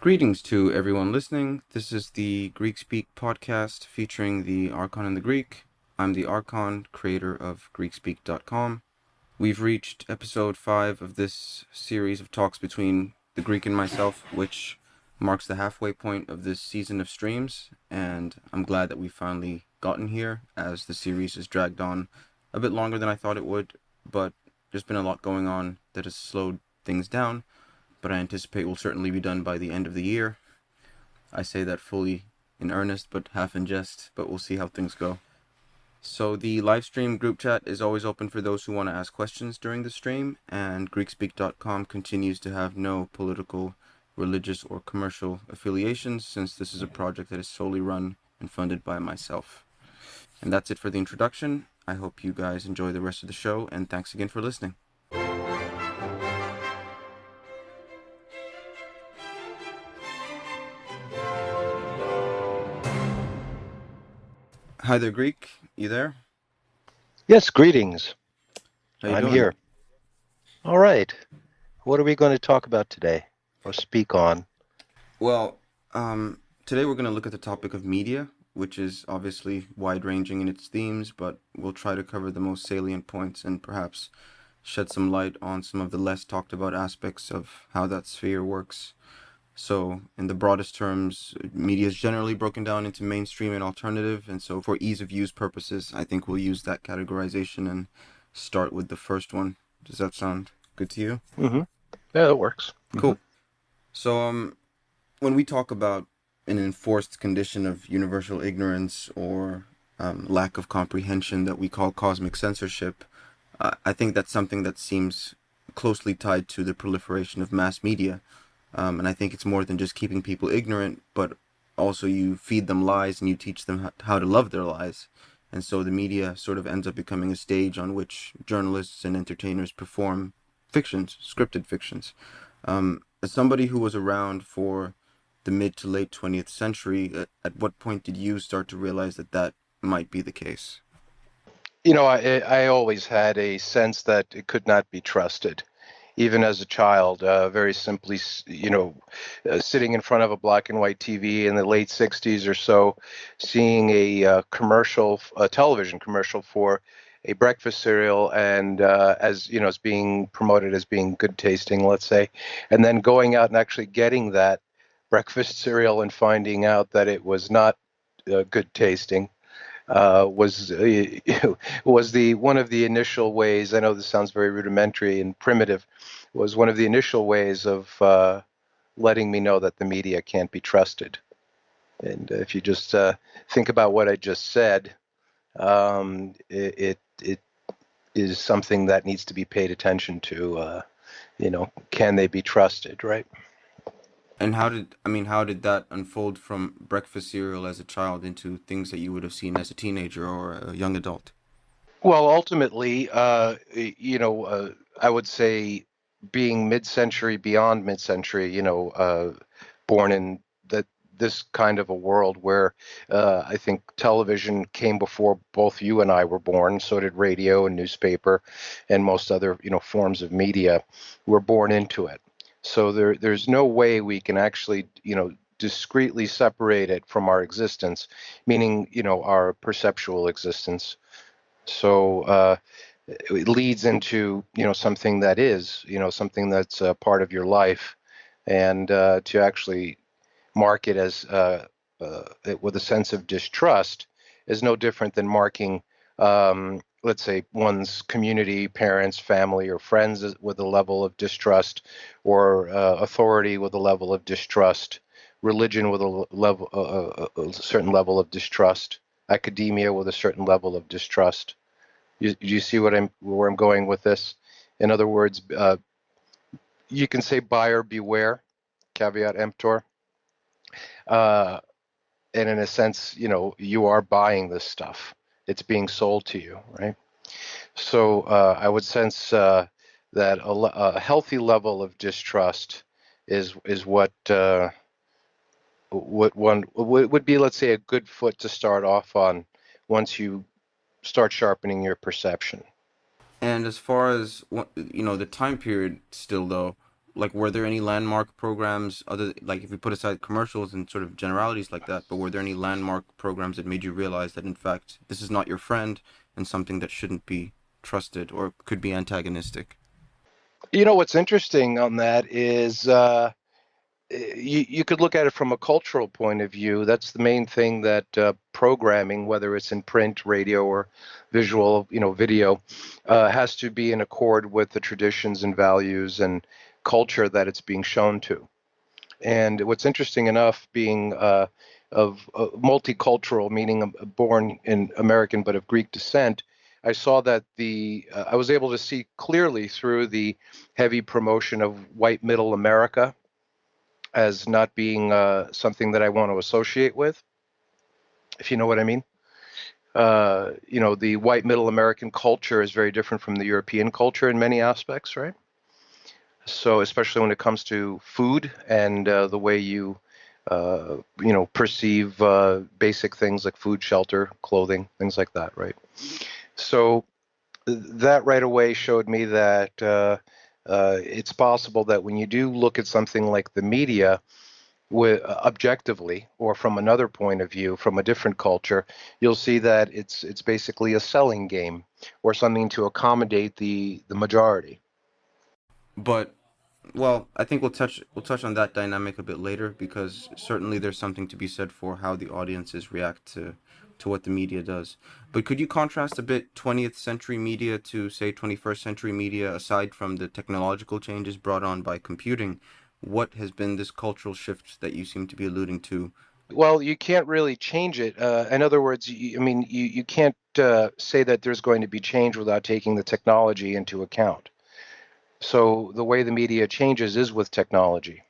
Greetings to everyone listening. This is the Greekspeek podcast featuring the Arkon and The Greek. I'm the Arkon, creator of Greekspeek.com. We've reached episode 5 of this series of talks between the Greek and myself, which marks the halfway point of this season of streams, and I'm glad that we've finally gotten here, as the series has dragged on a bit longer than I thought it would, but there's been a lot going on that has slowed things down, but I anticipate will certainly be done by the end of the year. I say that fully in earnest, but half in jest, but we'll see how things go. So the live stream group chat is always open for those who want to ask questions during the stream, and Greekspeek.com continues to have no political, religious, or commercial affiliations, since this is a project that is solely run and funded by myself. And that's it for the introduction. I hope you guys enjoy the rest of the show, and thanks again for listening. Hi there, Greek. You there? Yes, greetings. How you I'm doing? here. All right. What are we going to talk about today or speak on? Well, today we're going to look at the topic of media, which is obviously wide-ranging in its themes, but we'll try to cover the most salient points and perhaps shed some light on some of the less talked about aspects of how that sphere works. So, in the broadest terms, media is generally broken down into mainstream and alternative, and so for ease of use purposes, I think we'll use that categorization and start with the first one. Does that sound good to you? Mm-hmm. Yeah, that works. Cool. So, when we talk about an enforced condition of universal ignorance or lack of comprehension that we call cosmic censorship, I think that's something that seems closely tied to the proliferation of mass media. And I think it's more than just keeping people ignorant, but also you feed them lies and you teach them how to love their lies. And so the media sort of ends up becoming a stage on which journalists and entertainers perform fictions, scripted fictions. As somebody who was around for the mid to late 20th century, at what point did you start to realize that that might be the case? You know, I always had a sense that it could not be trusted. Even as a child, very simply, sitting in front of a black and white TV in the late 60s or so, seeing a commercial, a television commercial for a breakfast cereal, and as you know, as being promoted as being good tasting, let's say, and then going out and actually getting that breakfast cereal and finding out that it was not good tasting was was the one of the initial ways. I know this sounds very rudimentary and primitive. Was one of the initial ways of letting me know that the media can't be trusted. And if you just think about what I just said, it is something that needs to be paid attention to. Can they be trusted, right? And how did that unfold from breakfast cereal as a child into things that you would have seen as a teenager or a young adult? Well, ultimately, I would say being mid-century, beyond mid-century, born in this kind of a world where I think television came before both you and I were born. So did radio and newspaper and most other, forms of media. We're born into it. So there's no way we can actually, discreetly separate it from our existence, meaning, our perceptual existence. So it leads into something that is something that's part of your life, and to actually mark it as with a sense of distrust is no different than marking, let's say, one's community, parents, family, or friends with a level of distrust, or authority with a level of distrust, religion with a certain level of distrust, academia with a certain level of distrust. You see where I'm going with this? In other words, you can say buyer beware, caveat emptor. Uh, and in a sense, you are buying this stuff. It's being sold to you, right? So I would sense that a healthy level of distrust is what one would be, let's say, a good foot to start off on once you start sharpening your perception. And as far as the time period still though, like, were there any landmark programs other, like, if we put aside commercials and sort of generalities like that, but were there any landmark programs that made you realize that in fact this is not your friend and something that shouldn't be trusted or could be antagonistic? You know, what's interesting on that is you could look at it from a cultural point of view. That's the main thing that programming, whether it's in print, radio, or visual, video, has to be in accord with the traditions and values and culture that it's being shown to. And what's interesting enough, being of multicultural, meaning born in American but of Greek descent, I saw that I was able to see clearly through the heavy promotion of white middle America as not being something that I want to associate with, if you know what I mean. The white middle American culture is very different from the European culture in many aspects, right? So, especially when it comes to food and the way perceive basic things like food, shelter, clothing, things like that, right? So that right away showed me that it's possible that when you do look at something like the media, objectively or from another point of view, from a different culture, you'll see that it's basically a selling game or something to accommodate the majority. But well, I think we'll touch on that dynamic a bit later because certainly there's something to be said for how the audiences react to what the media does. But could you contrast a bit 20th century media to say 21st century media aside from the technological changes brought on by computing? What has been this cultural shift that you seem to be alluding to? Well, you can't really change it. In other words, you can't say that there's going to be change without taking the technology into account. So the way the media changes is with technology.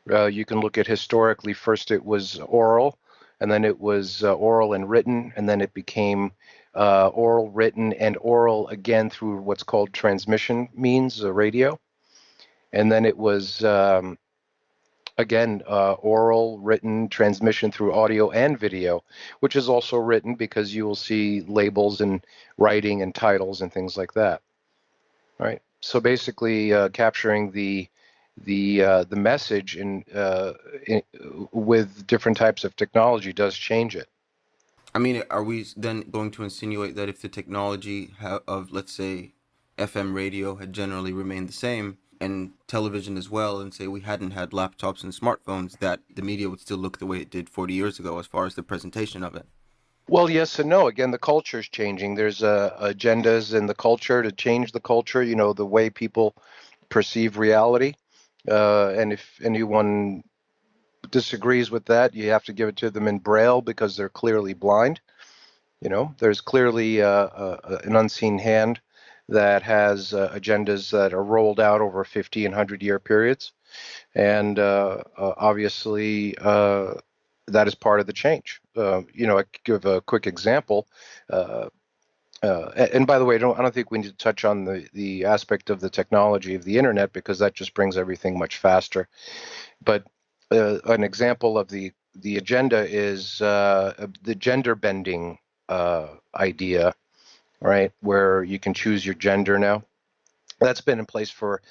You can look at historically, first it was oral, and then it was oral and written, and then it became oral, written, and oral again through what's called transmission means, radio. And then it was, again, oral, written, transmission through audio and video, which is also written because you will see labels and writing and titles and things like that. Right. So basically, capturing the message with different types of technology does change it. I mean, are we then going to insinuate that if the technology of, let's say, FM radio had generally remained the same and television as well, and say we hadn't had laptops and smartphones, that the media would still look the way it did 40 years ago as far as the presentation of it? Well, yes and no. Again, the culture is changing. There's agendas in the culture to change the culture. The way people perceive reality. And if anyone disagrees with that, you have to give it to them in Braille because they're clearly blind. There's clearly an unseen hand that has agendas that are rolled out over 50 and 100-year periods. And obviously, that is part of the change. I could give a quick example. And by the way, I don't think we need to touch on the aspect of the technology of the internet because that just brings everything much faster. But an example of the agenda is the gender bending idea, right? Where you can choose your gender now. That's been in place for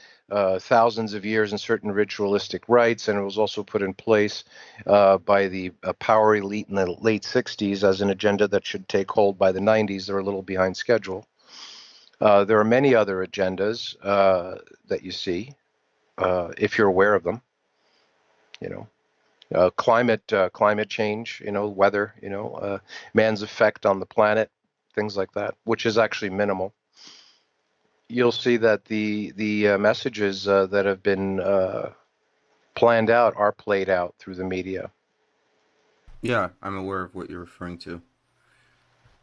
thousands of years in certain ritualistic rites, and it was also put in place by the power elite in the late 60s as an agenda that should take hold by the 90s. They're a little behind schedule. There are many other agendas that you see, if you're aware of them. Climate change, weather, man's effect on the planet, things like that, which is actually minimal. You'll see that the messages that have been planned out are played out through the media. Yeah, I'm aware of what you're referring to.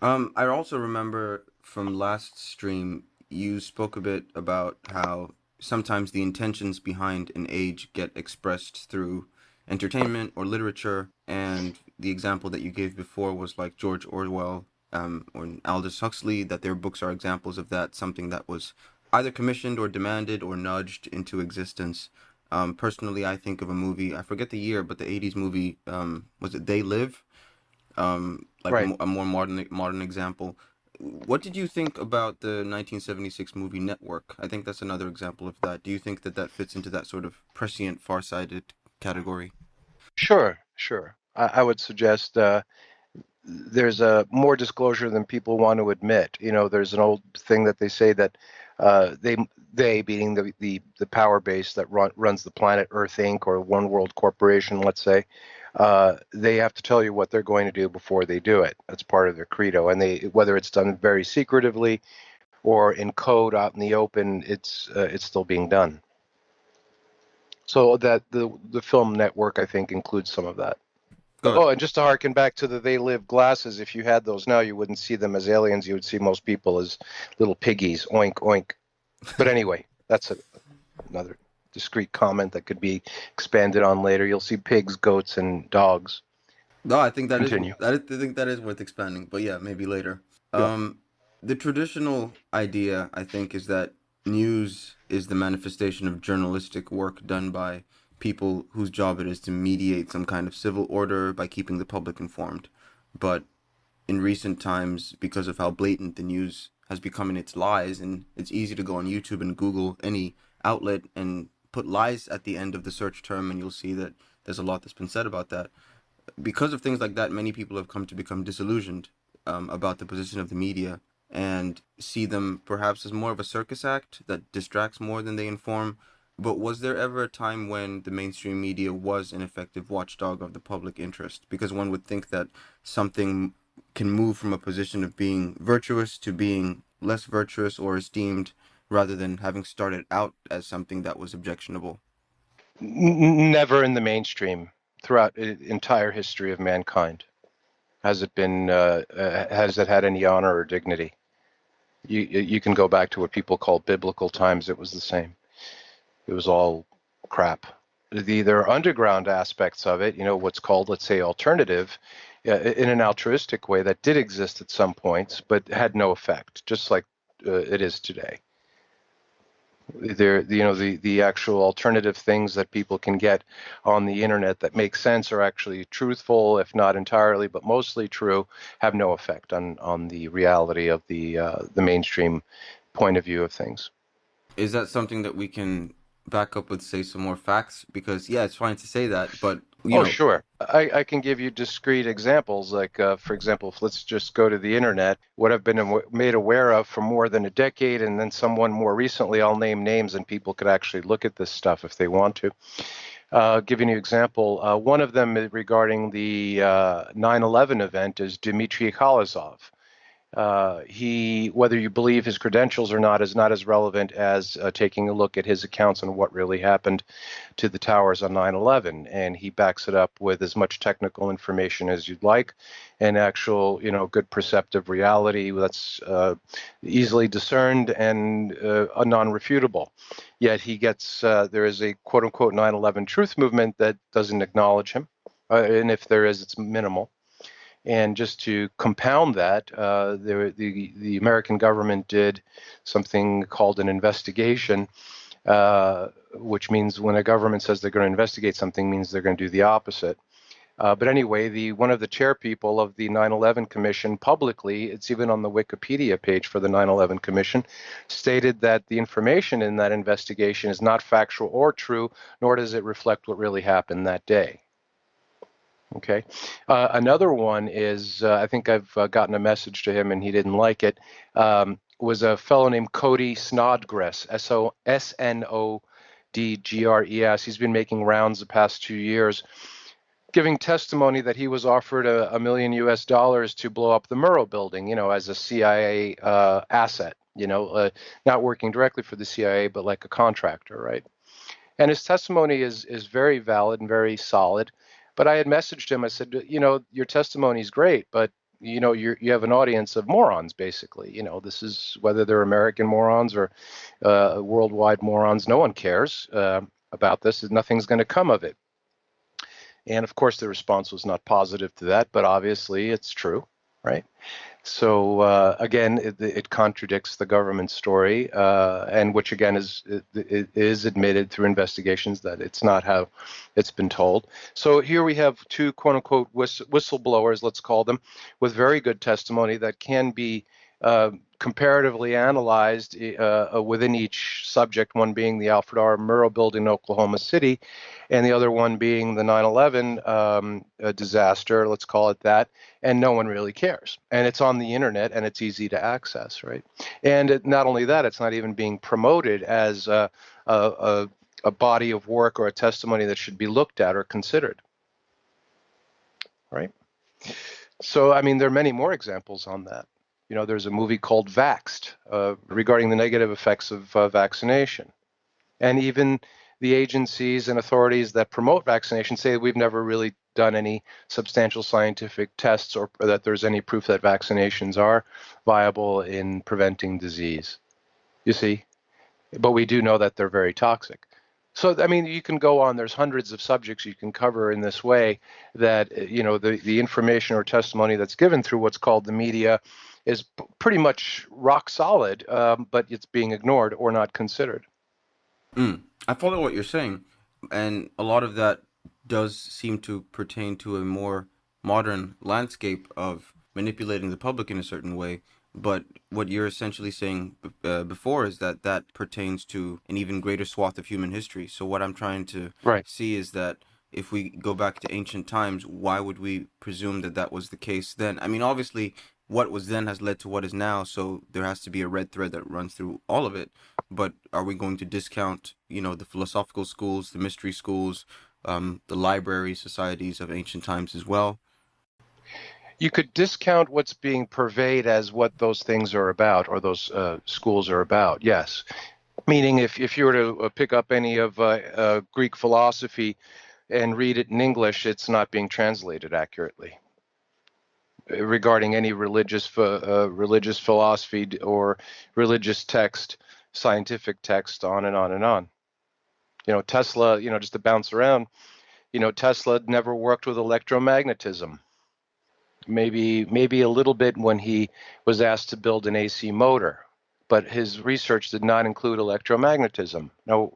I also remember from last stream you spoke a bit about how sometimes the intentions behind an age get expressed through entertainment or literature, and the example that you gave before was like George Orwell, or Aldous Huxley, that their books are examples of that, something that was either commissioned or demanded or nudged into existence. Personally, I think of a movie, I forget the year, but the 80s movie, was it They Live? Like Right. a more modern example. What did you think about the 1976 movie Network? I think that's another example of that. Do you think that that fits into that sort of prescient, far-sighted category? Sure, sure. I would suggest there's a more disclosure than people want to admit. There's an old thing that they say that they being the power base that runs the planet Earth Inc. or One World Corporation, let's say, they have to tell you what they're going to do before they do it. That's part of their credo, and whether it's done very secretively or in code out in the open, it's still being done. So that the film Network, I think, includes some of that. Good. Oh, and just to harken back to the They Live glasses, if you had those now, you wouldn't see them as aliens. You would see most people as little piggies. Oink, oink. But anyway, that's another discrete comment that could be expanded on later. You'll see pigs, goats, and dogs. No, I think Continue. I think that is worth expanding, but yeah, maybe later. Yeah. Um, the traditional idea, I think, is that news is the manifestation of journalistic work done by people whose job it is to mediate some kind of civil order by keeping the public informed. But in recent times, because of how blatant the news has become in its lies, and it's easy to go on YouTube and Google any outlet and put lies at the end of the search term, and you'll see that there's a lot that's been said about that. Because of things like that, many people have come to become disillusioned about the position of the media and see them perhaps as more of a circus act that distracts more than they inform. But was there ever a time when the mainstream media was an effective watchdog of the public interest? Because one would think that something can move from a position of being virtuous to being less virtuous or esteemed rather than having started out as something that was objectionable. Never in the mainstream throughout the entire history of mankind has it had any honor or dignity. You can go back to what people call biblical times. It was the same. It was all crap. There are underground aspects of it, what's called, let's say, alternative, in an altruistic way that did exist at some points, but had no effect, just like it is today. The actual alternative things that people can get on the internet that make sense are actually truthful, if not entirely, but mostly true, have no effect on the reality of the mainstream point of view of things. Is that something that we can back up with, say, some more facts? Because, yeah, it's fine to say that, but, Oh, sure. I can give you discrete examples. Like, for example, if let's just go to the internet, what I've been made aware of for more than a decade, and then someone more recently, I'll name names and people could actually look at this stuff if they want to. Giving you an example, one of them regarding the 9/11 event is Dmitry Khalazov. Whether you believe his credentials or not, is not as relevant as taking a look at his accounts on what really happened to the towers on 9/11, and he backs it up with as much technical information as you'd like, and actual, good perceptive reality that's easily discerned and non-refutable. Yet there is a quote-unquote 9/11 truth movement that doesn't acknowledge him, and if there is, it's minimal. And just to compound that, the American government did something called an investigation, which means when a government says they're going to investigate something, means they're going to do the opposite. But anyway, one of the chair people of the 9/11 Commission publicly, it's even on the Wikipedia page for the 9/11 Commission, stated that the information in that investigation is not factual or true, nor does it reflect what really happened that day. Okay. Another one is, I think I've gotten a message to him and he didn't like it, was a fellow named Cody Snodgrass, Snodgres. He's been making rounds the past 2 years, giving testimony that he was offered a million US dollars to blow up the Murrow building, as a CIA asset, not working directly for the CIA, but like a contractor, right? And his testimony is very valid and very solid. But I had messaged him. I said, your testimony is great, but you have an audience of morons, basically. This is whether they're American morons or worldwide morons. No one cares about this. Nothing's going to come of it. And of course, the response was not positive to that, but obviously it's true, right? So again, it contradicts the government story, and which again is admitted through investigations that it's not how it's been told. So here we have two quote unquote whistleblowers, let's call them, with very good testimony that can be comparatively analyzed within each subject, one being the Alfred R. Murrah building in Oklahoma City, and the other one being the 9/11 disaster, let's call it that, and no one really cares. And it's on the internet, and it's easy to access, right? And not only that, it's not even being promoted as a body of work or a testimony that should be looked at or considered, right? So, I mean, there are many more examples on that. You know, there's a movie called Vaxxed regarding the negative effects of vaccination. And even the agencies and authorities that promote vaccination say we've never really done any substantial scientific tests or that there's any proof that vaccinations are viable in preventing disease. You see? But we do know that they're very toxic. So, I mean, you can go on. There's hundreds of subjects you can cover in this way that, you know, the information or testimony that's given through what's called the media is pretty much rock solid, but it's being ignored or not considered. I follow what you're saying, and a lot of that does seem to pertain to a more modern landscape of manipulating the public in a certain way. But what you're essentially saying before is that that pertains to an even greater swath of human history. So what I'm trying to Right. see is that if we go back to ancient times, why would we presume that that was the case then? I mean, obviously, what was then has led to what is now, so there has to be a red thread that runs through all of it. But are we going to discount, you know, the philosophical schools, the mystery schools, the library societies of ancient times as well? You could discount what's being purveyed as what those things are about or those schools are about, yes. Meaning if you were to pick up any of Greek philosophy and read it in English, it's not being translated accurately regarding any religious philosophy or religious text, scientific text, on and on and on. You know, Tesla, you know, just to bounce around, you know, Tesla never worked with electromagnetism. Maybe a little bit when he was asked to build an AC motor, but his research did not include electromagnetism. Now,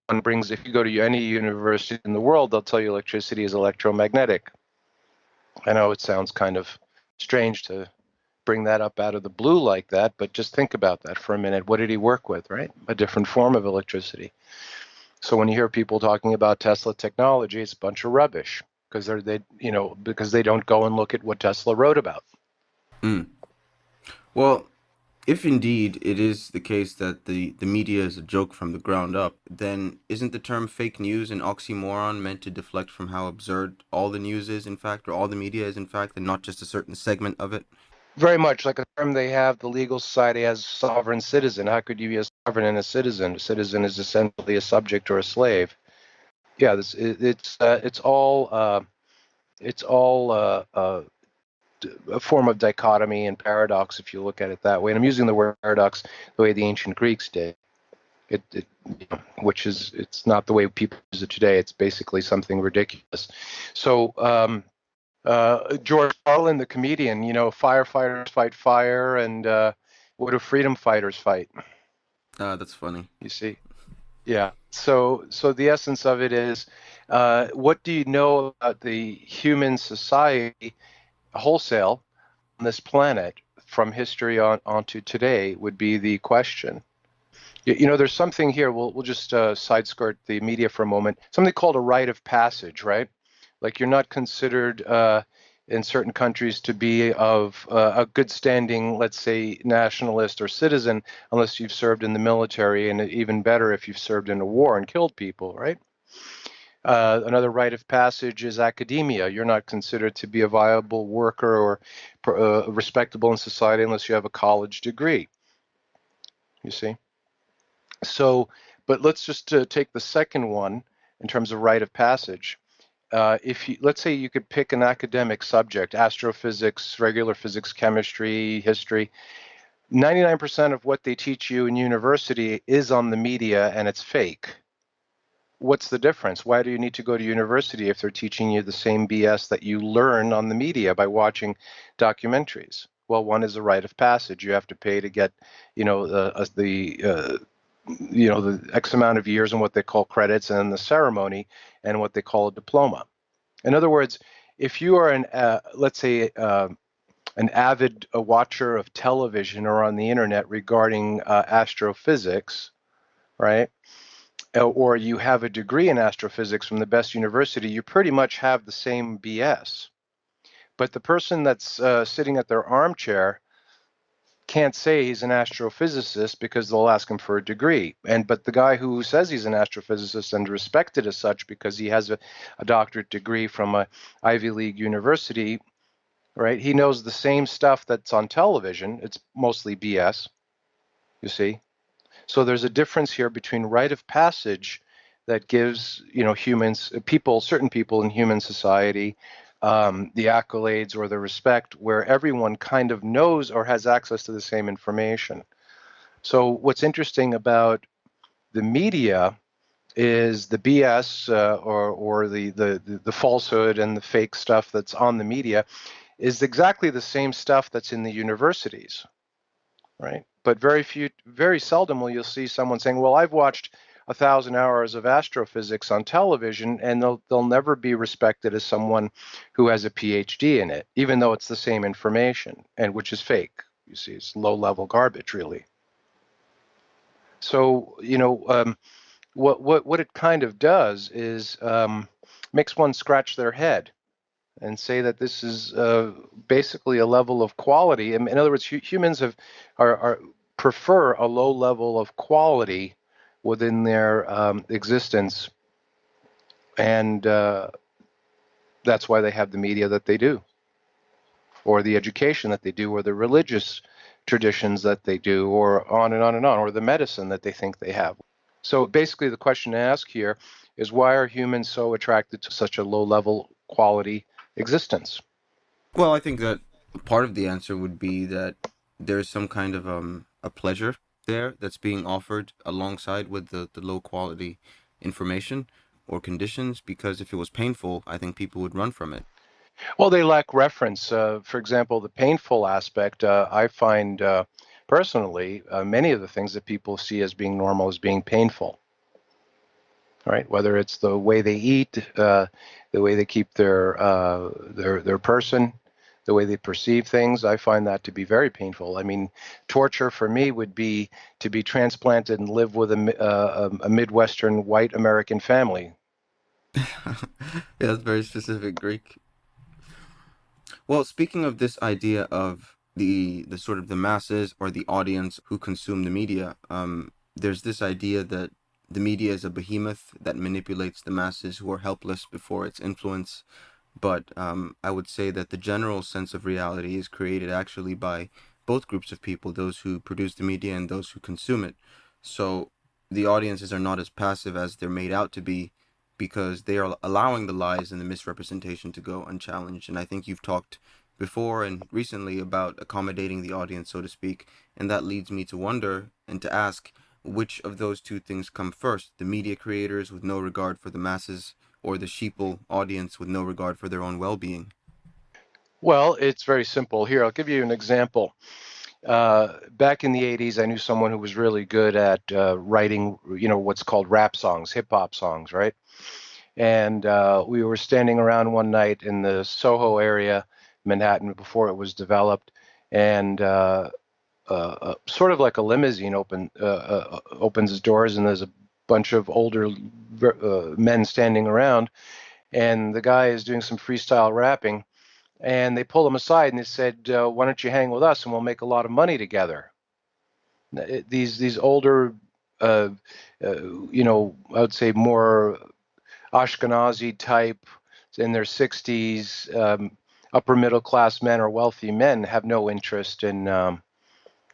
if you go to any university in the world, they'll tell you electricity is electromagnetic. I know it sounds kind of strange to bring that up out of the blue like that, but just think about that for a minute. What did he work with, right? A different form of electricity. So when you hear people talking about Tesla technology, it's a bunch of rubbish because because they don't go and look at what Tesla wrote about. Mm. Well, if indeed it is the case that the media is a joke from the ground up, then isn't the term fake news an oxymoron meant to deflect from how absurd all the news is, in fact, or all the media is, in fact, and not just a certain segment of it? Very much like a term they have, the legal society as sovereign citizen. How could you be a sovereign and a citizen? A citizen is essentially a subject or a slave. Yeah, it's all a form of dichotomy and paradox if you look at it that way. And I'm using the word paradox the way the ancient Greeks did. Which is, it's not the way people use it today. It's basically something ridiculous. So George Carlin, the comedian, you know, firefighters fight fire, and what do freedom fighters fight? That's funny. You see, yeah. So the essence of it is, what do you know about the human society wholesale on this planet from history onto today would be the question. You know, there's something here. We'll just side skirt the media for a moment. Something called a rite of passage, right? Like you're not considered in certain countries to be of a good standing, let's say, nationalist or citizen, unless you've served in the military, and even better if you've served in a war and killed people, right? Another rite of passage is academia. You're not considered to be a viable worker or respectable in society unless you have a college degree. You see? So, but let's just take the second one in terms of rite of passage. If you, let's say you could pick an academic subject, astrophysics, regular physics, chemistry, history, 99% of what they teach you in university is on the media and it's fake. What's the difference? Why do you need to go to university if they're teaching you the same BS that you learn on the media by watching documentaries? Well, one is a rite of passage. You have to pay to get, the X amount of years and what they call credits, and the ceremony and what they call a diploma. In other words, if you are let's say, an avid watcher of television or on the internet regarding astrophysics, right? Or you have a degree in astrophysics from the best university, you pretty much have the same BS. But the person that's sitting at their armchair can't say he's an astrophysicist because they'll ask him for a degree. But the guy who says he's an astrophysicist and respected as such because he has a doctorate degree from a Ivy League university, right? He knows the same stuff that's on television. It's mostly BS, you see. So there's a difference here between rite of passage that gives, humans, people, certain people in human society, the accolades or the respect, where everyone kind of knows or has access to the same information. So what's interesting about the media is the BS or the falsehood and the fake stuff that's on the media is exactly the same stuff that's in the universities, right? But very seldom will you'll see someone saying, "Well, I've watched 1,000 hours of astrophysics on television," and they'll never be respected as someone who has a PhD in it, even though it's the same information, and which is fake. You see, it's low-level garbage, really. So, what it kind of does is makes one scratch their head and say that this is basically a level of quality. In other words, humans prefer a low level of quality within their existence, and that's why they have the media that they do, or the education that they do, or the religious traditions that they do, or on and on and on, or the medicine that they think they have. So basically, the question to ask here is, why are humans so attracted to such a low level quality existence? Well, I think that part of the answer would be that there's some kind of a pleasure there that's being offered alongside with the low quality information or conditions, because if it was painful, I think people would run from it. Well, they lack reference. For example, the painful aspect, I find personally, many of the things that people see as being normal as being painful, right? Whether it's the way they eat, the way they keep their person, the way they perceive things, I find that to be very painful. I mean, torture for me would be to be transplanted and live with a Midwestern white American family. Yeah, that's very specific Greek. Well, speaking of this idea of the sort of the masses or the audience who consume the media, there's this idea that the media is a behemoth that manipulates the masses who are helpless before its influence. But I would say that the general sense of reality is created actually by both groups of people, those who produce the media and those who consume it. So the audiences are not as passive as they're made out to be, because they are allowing the lies and the misrepresentation to go unchallenged. And I think you've talked before and recently about accommodating the audience, so to speak. And that leads me to wonder and to ask, which of those two things come first? The media creators with no regard for the masses, or the sheeple audience with no regard for their own well-being? Well, it's very simple. Here, I'll give you an example. Back in the 80s, I knew someone who was really good at writing, what's called rap songs, hip hop songs, right? And we were standing around one night in the Soho area, Manhattan, before it was developed, and sort of like a limousine opens its doors, and there's a bunch of older men standing around, and the guy is doing some freestyle rapping, and they pulled him aside and they said, "Why don't you hang with us, and we'll make a lot of money together?" These older, uh, I would say more Ashkenazi type, in their 60s, upper middle class men or wealthy men have no interest in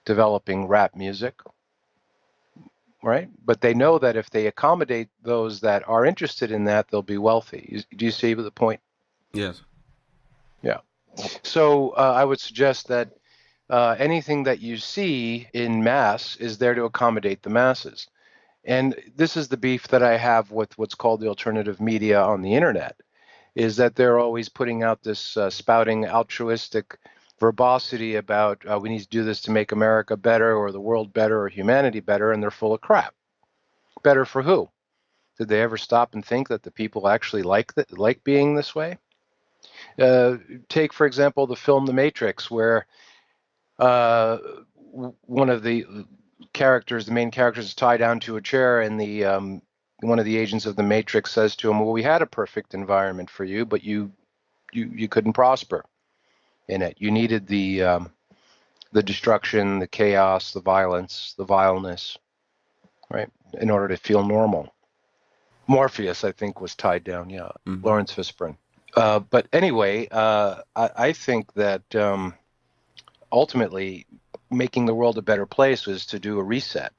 developing rap music, right? But they know that if they accommodate those that are interested in that, they'll be wealthy. Do you see the point? Yes. Yeah. So I would suggest that anything that you see in mass is there to accommodate the masses. And this is the beef that I have with what's called the alternative media on the internet, is that they're always putting out this spouting altruistic verbosity about we need to do this to make America better or the world better or humanity better, and they're full of crap. Better for who? Did they ever stop and think that the people actually like being this way? Take, for example, the film The Matrix, where uh, one of the characters, the main characters, is tied down to a chair, and the one of the agents of the Matrix says to him, "Well, we had a perfect environment for you, but you couldn't prosper in it. You needed the destruction, the chaos, the violence, the vileness, right, in order to feel normal." Morpheus, I think, was tied down. Yeah, Mm-hmm. Lawrence Fishburne. But anyway, I think that ultimately making the world a better place is to do a reset.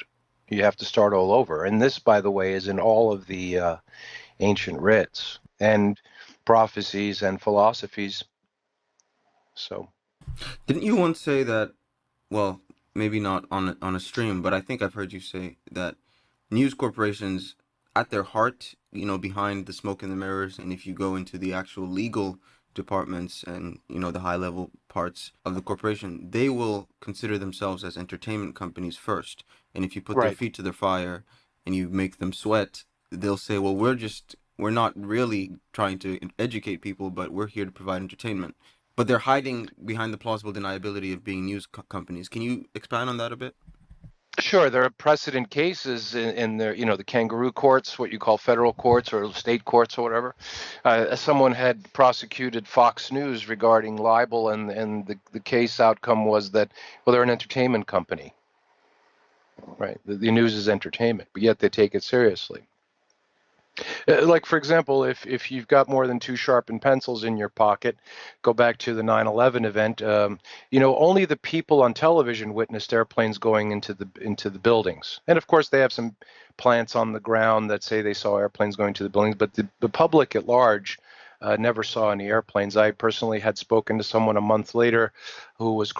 You have to start all over. And this, by the way, is in all of the ancient writs and prophecies and philosophies. So, Didn't you once say that, well, maybe not on a stream, but I think I've heard you say that news corporations, at their heart, behind the smoke and the mirrors, and if you go into the actual legal departments and, the high level parts of the corporation, they will consider themselves as entertainment companies first. And if you put their right. feet to the fire and you make them sweat, they'll say, well, we're not really trying to educate people, but we're here to provide entertainment. But they're hiding behind the plausible deniability of being news companies. Can you expand on that a bit? Sure, there are precedent cases in the, the kangaroo courts, what you call federal courts or state courts or whatever. Someone had prosecuted Fox News regarding libel, and the case outcome was that, well, they're an entertainment company, right? The news is entertainment, but yet they take it seriously. Like, for example, if you've got more than two sharpened pencils in your pocket, go back to the 9/11 event. Only the people on television witnessed airplanes going into the buildings, and of course they have some plants on the ground that say they saw airplanes going to the buildings, but the public at large never saw any airplanes. I personally had spoken to someone a month later who was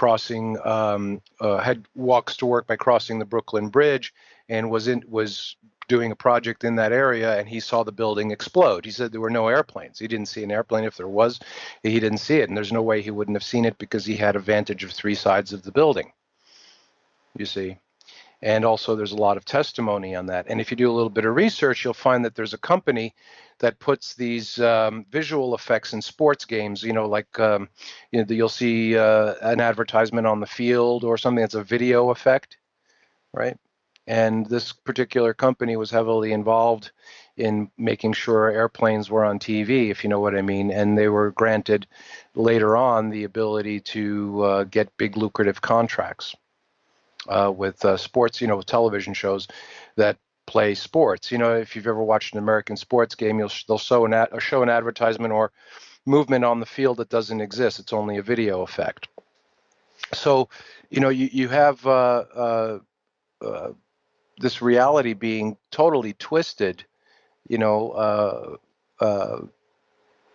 had walks to work by crossing the Brooklyn Bridge, and was doing a project in that area, and he saw the building explode. He said there were no airplanes. He didn't see an airplane. If there was, he didn't see it, and there's no way he wouldn't have seen it because he had a vantage of three sides of the building, you see. And also there's a lot of testimony on that. And if you do a little bit of research, you'll find that there's a company that puts these visual effects in sports games, you'll see an advertisement on the field or something that's a video effect, right? And this particular company was heavily involved in making sure airplanes were on TV, if you know what I mean. And they were granted later on the ability to get big lucrative contracts with sports, with television shows that play sports. If you've ever watched an American sports game, they'll show an advertisement or movement on the field that doesn't exist. It's only a video effect. So, you have this reality being totally twisted,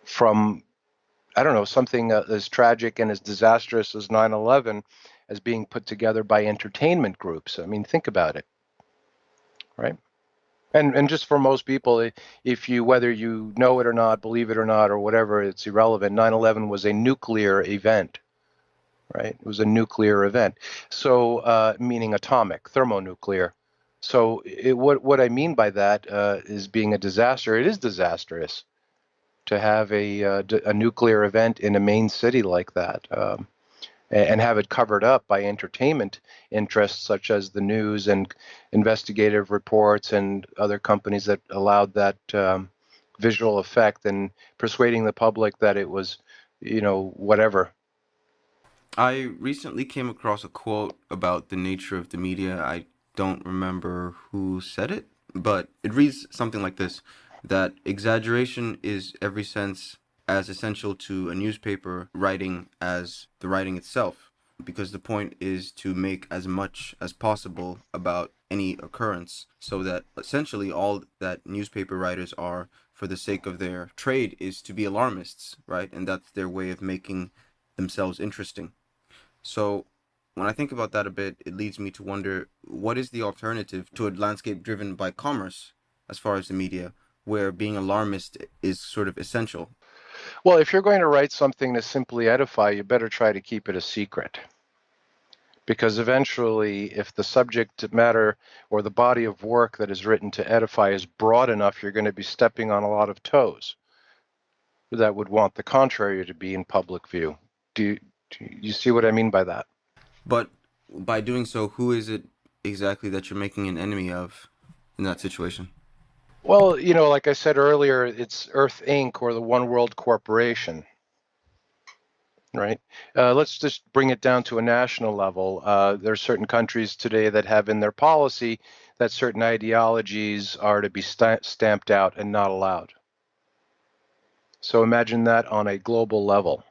from, I don't know, something as tragic and as disastrous as 9/11 as being put together by entertainment groups. I mean, think about it, right? And just for most people, if you, whether you know it or not, believe it or not, or whatever, it's irrelevant. 9/11 was a nuclear event, right? It was a nuclear event. So, meaning atomic, thermonuclear. So what I mean by that is being a disaster. It is disastrous to have a nuclear event in a main city like that, and have it covered up by entertainment interests such as the news and investigative reports and other companies that allowed that visual effect, and persuading the public that it was, whatever. I recently came across a quote about the nature of the media. I don't remember who said it, but it reads something like this, that exaggeration is every sense as essential to a newspaper writing as the writing itself, because the point is to make as much as possible about any occurrence, so that essentially all that newspaper writers are for the sake of their trade is to be alarmists, right? And that's their way of making themselves interesting. So when I think about that a bit, it leads me to wonder, what is the alternative to a landscape driven by commerce as far as the media, where being alarmist is sort of essential? Well, if you're going to write something to simply edify, you better try to keep it a secret. Because eventually, if the subject matter or the body of work that is written to edify is broad enough, you're going to be stepping on a lot of toes. that would want the contrary to be in public view. Do you see what I mean by that? But by doing so, who is it exactly that you're making an enemy of in that situation? Well, like I said earlier, it's Earth Inc. or the One World Corporation, right? Let's just bring it down to a national level. There are certain countries today that have in their policy that certain ideologies are to be stamped out and not allowed. So imagine that on a global level.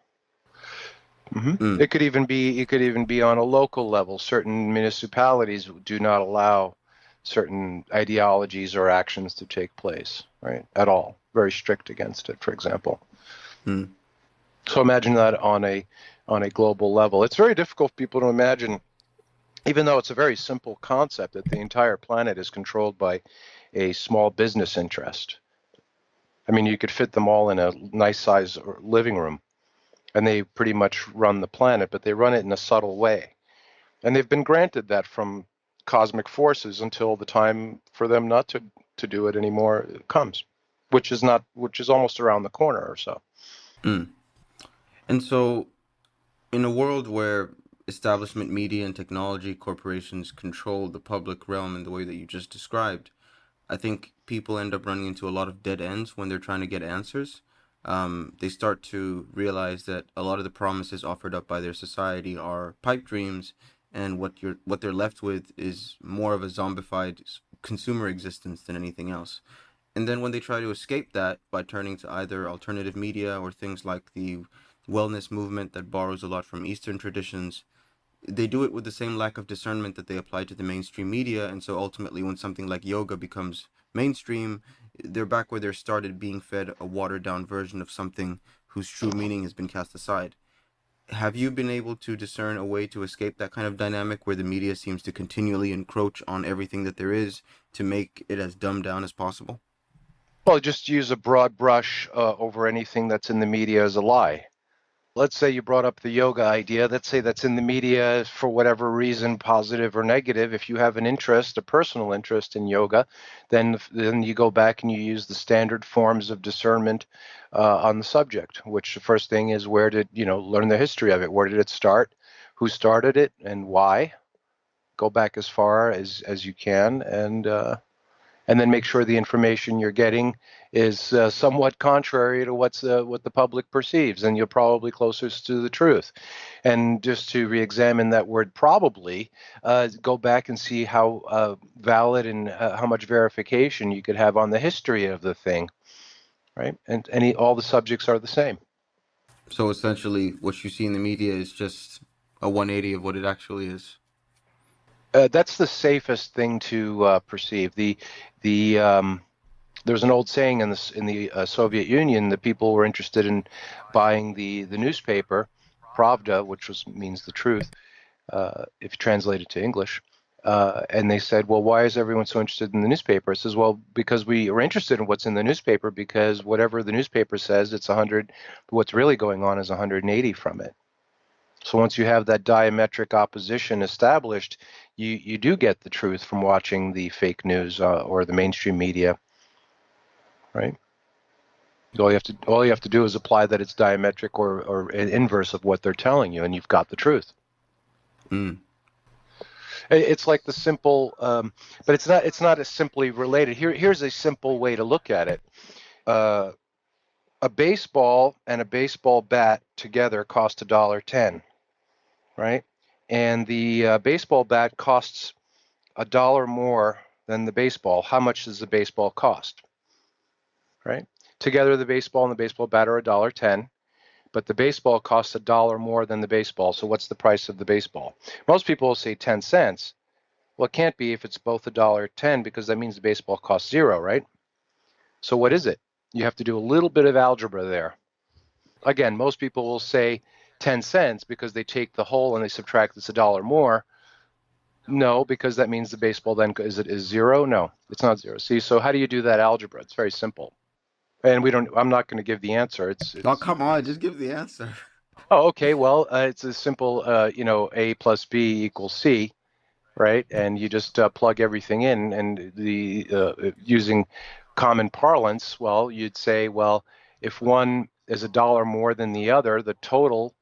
Mm. It could even be on a local level. Certain municipalities do not allow certain ideologies or actions to take place, right? At all. Very strict against it, for example. Mm. So imagine that on a global level. It's very difficult for people to imagine, even though it's a very simple concept, that the entire planet is controlled by a small business interest. I mean, you could fit them all in a nice size living room, and they pretty much run the planet, but they run it in a subtle way. And they've been granted that from cosmic forces until the time for them not to do it anymore comes, which is almost around the corner or so. Mm. And so, in a world where establishment media and technology corporations control the public realm in the way that you just described, I think people end up running into a lot of dead ends when they're trying to get answers. They start to realize that a lot of the promises offered up by their society are pipe dreams, and what they're left with is more of a zombified consumer existence than anything else. And then when they try to escape that by turning to either alternative media or things like the wellness movement that borrows a lot from Eastern traditions, they do it with the same lack of discernment that they apply to the mainstream media. And so ultimately, when something like yoga becomes mainstream, they're back where they started, being fed a watered down version of something whose true meaning has been cast aside. Have you been able to discern a way to escape that kind of dynamic where the media seems to continually encroach on everything that there is to make it as dumbed down as possible? Well, just use a broad brush over anything that's in the media as a lie. Let's say you brought up the yoga idea. Let's say that's in the media for whatever reason, positive or negative. If you have an interest, a personal interest in yoga, then you go back and you use the standard forms of discernment on the subject. Which the first thing is, where did learn the history of it? Where did it start? Who started it and why? Go back as far as you can, and then make sure the information you're getting is somewhat contrary to what the public perceives, and you're probably closest to the truth. And just to re-examine that word probably, go back and see how valid and how much verification you could have on the history of the thing, right? And all the subjects are the same. So essentially, what you see in the media is just a 180 of what it actually is. That's the safest thing to perceive. There's an old saying in the Soviet Union that people were interested in buying the newspaper, Pravda, which means the truth, if you translate it to English. And they said, well, why is everyone so interested in the newspaper? It says, well, because we are interested in what's in the newspaper, because whatever the newspaper says, it's 100. What's really going on is 180 from it. So once you have that diametric opposition established, you do get the truth from watching the fake news or the mainstream media, right? All you have to do is apply that it's diametric or an inverse of what they're telling you, and you've got the truth. Mm. It's like the simple, but it's not as simply related. Here's a simple way to look at it. A baseball and a baseball bat together cost $1.10, right? And the baseball bat costs $1 more than the baseball. How much does the baseball cost? Right? Together, the baseball and the baseball bat are $1.10, but the baseball costs $1 more than the baseball. So what's the price of the baseball? Most people will say 10 cents. Well, it can't be if it's both $1.10, because that means the baseball costs zero, right? So what is it? You have to do a little bit of algebra there. Again, most people will say 10 cents because they take the whole and they subtract this $1 more. No, because that means the baseball then is zero? No, it's not zero. See, so how do you do that algebra? It's very simple. And I'm not going to give the answer. Oh, come on, just give the answer. Oh, okay. Well, it's a simple, A plus B equals C, right? And you just plug everything in, and using common parlance, well, you'd say, well, if one is a dollar more than the other, the total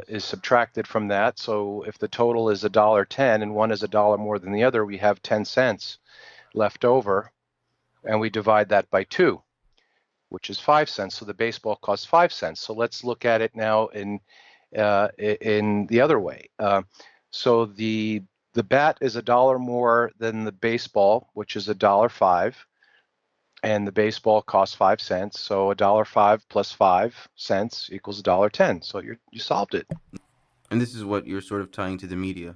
is subtracted from that. So if the total is $1.10 and one is a dollar more than the other, we have 10 cents left over, and we divide that by 2, which is 5 cents. So the baseball costs 5 cents. So let's look at it now in the other way. So the bat is a dollar more than the baseball, which is $1.05, and the baseball costs 5 cents. So $1.05 plus 5 cents equals $1.10. So you solved it. And this is what you're sort of tying to the media.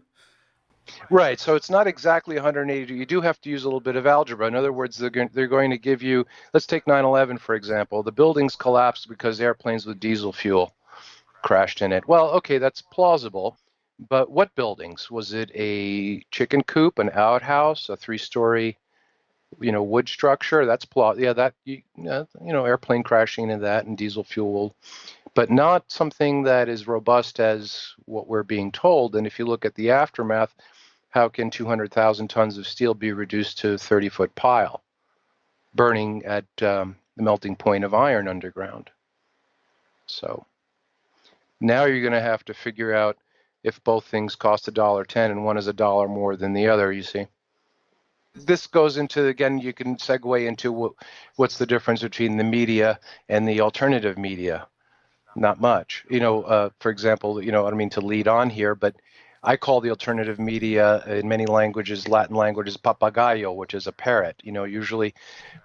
Right. So it's not exactly 180. You do have to use a little bit of algebra. In other words, they're going to give you, let's take 9/11, for example. The buildings collapsed because airplanes with diesel fuel crashed in it. Well, okay, that's plausible. But what buildings? Was it a chicken coop, an outhouse, a 3-story, wood structure? That's plausible. Yeah, that, airplane crashing into that and diesel fuel, but not something that is robust as what we're being told. And if you look at the aftermath, how can 200,000 tons of steel be reduced to a 30-foot pile, burning at the melting point of iron underground? So now you're going to have to figure out if both things cost $1.10 and one is a dollar more than the other, you see. This goes into, again, you can segue into what's the difference between the media and the alternative media. Not much. For example, I don't mean to lead on here, but I call the alternative media in many languages, Latin languages, papagayo, which is a parrot. Usually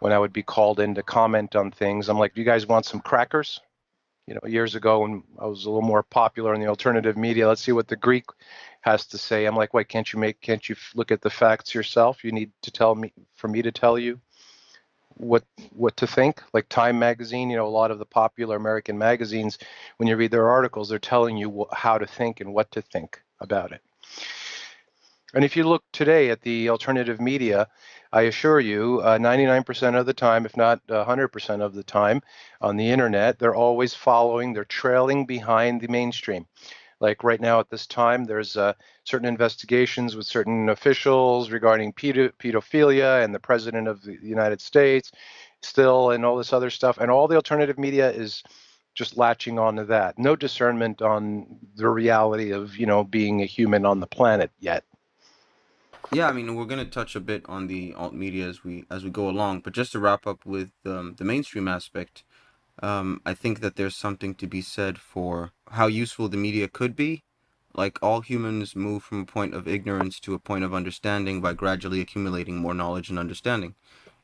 when I would be called in to comment on things, I'm like, do you guys want some crackers? Years ago when I was a little more popular in the alternative media, let's see what the Greek has to say. I'm like, wait, can't you look at the facts yourself? You need to tell me, for me to tell you what to think. Like Time magazine, a lot of the popular American magazines, when you read their articles, they're telling you how to think and what to think about it. And if you look today at the alternative media, I assure you, 99% of the time, if not 100% of the time on the internet, they're always they're trailing behind the mainstream. Like right now at this time, there's certain investigations with certain officials regarding pedophilia and the president of the United States still, and all this other stuff. And all the alternative media is just latching onto that. No discernment on the reality of, being a human on the planet yet. Yeah, I mean, we're going to touch a bit on the alt media as we go along, but just to wrap up with the mainstream aspect, I think that there's something to be said for how useful the media could be. Like all humans move from a point of ignorance to a point of understanding by gradually accumulating more knowledge and understanding.